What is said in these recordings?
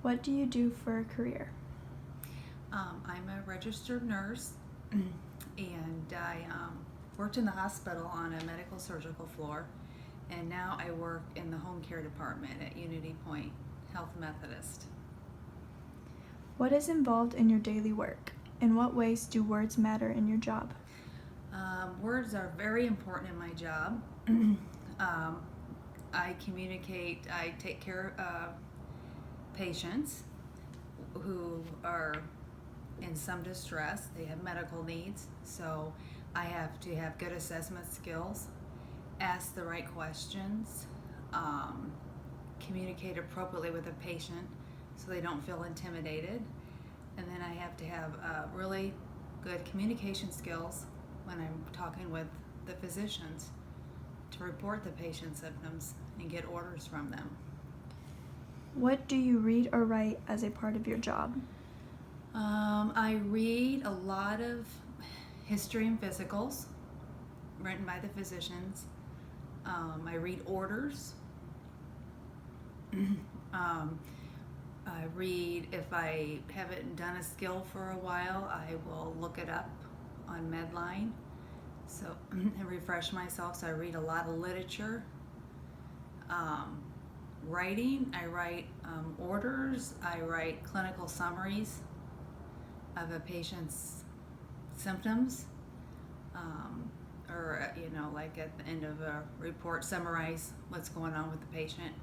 What do you do for a career? I'm a registered nurse, and I worked in the hospital on a medical surgical floor, and now I work in the home care department at Unity Point Health Methodist. What is involved in your daily work? In what ways do words matter in your job? Words are very important in my job. I communicate, I take care of patients who are in some distress. They have medical needs, so I have to have good assessment skills, ask the right questions, communicate appropriately with a patient so they don't feel intimidated, and then I have to have really good communication skills when I'm talking with the physicians to report the patient's symptoms and get orders from them. What do you read or write as a part of your job? I read a lot of history and physicals written by the physicians. I read orders. I read, if I haven't done a skill for a while, I will look it up on Medline so and refresh myself. So I read a lot of literature. Writing, I write orders, I write clinical summaries of a patient's symptoms, or like at the end of a report, summarize what's going on with the patient.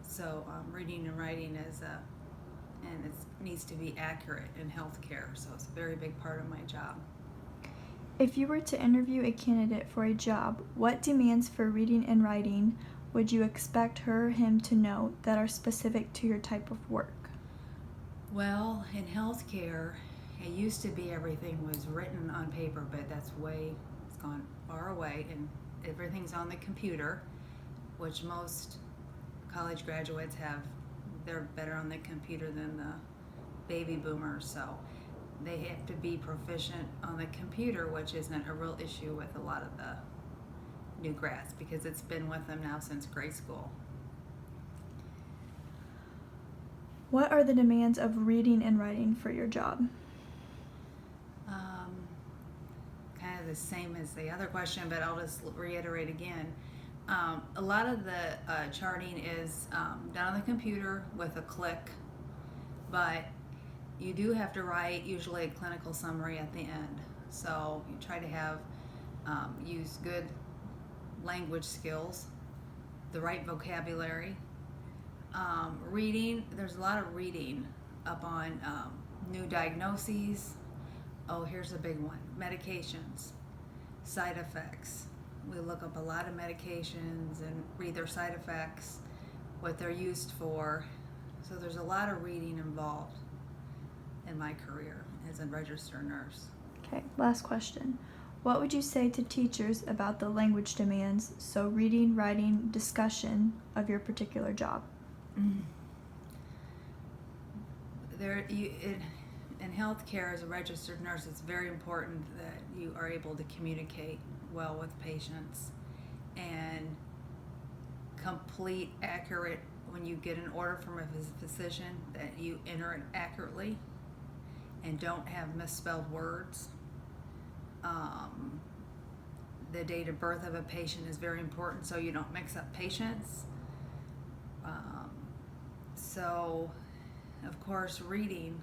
So reading and writing and it needs to be accurate in healthcare, so it's a very big part of my job. If you were to interview a candidate for a job, what demands for reading and writing would you expect her or him to know that are specific to your type of work? Well, in healthcare, it used to be everything was written on paper, but it's gone far away, and everything's on the computer, which most college graduates they're better on the computer than the baby boomers, so they have to be proficient on the computer, which isn't a real issue with a lot of the new grads because it's been with them now since grade school. What are the demands of reading and writing for your job? Kind of the same as the other question, but I'll just reiterate again. A lot of the charting is done on the computer with a click, but you do have to write usually a clinical summary at the end. So you try to have use good language skills, the right vocabulary. Reading, there's a lot of reading up on new diagnoses. Oh, here's a big one: medications, side effects. We look up a lot of medications and read their side effects, what they're used for. So there's a lot of reading involved in my career as a registered nurse. Okay, last question. What would you say to teachers about the language demands, so reading, writing, discussion of your particular job? In healthcare, as a registered nurse, it's very important that you are able to communicate well with patients and complete accurate. When you get an order from a physician, that you enter it accurately and don't have misspelled words. The date of birth of a patient is very important, so you don't mix up patients. So, of course, reading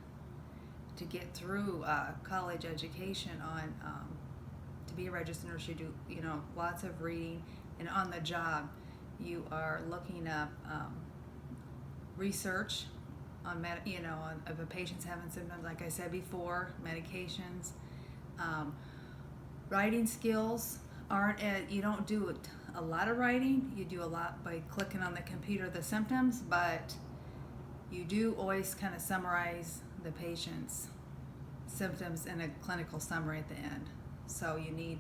to get through college education to be a registered nurse, you do lots of reading, and on the job you are looking up research on if a patient's having symptoms, like I said before, medications. Writing skills aren't you don't do a lot of writing. You do a lot by clicking on the computer the symptoms, but you do always kind of summarize the patient's symptoms in a clinical summary at the end. So you need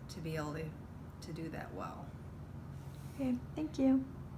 to be able to do that well. Okay, thank you.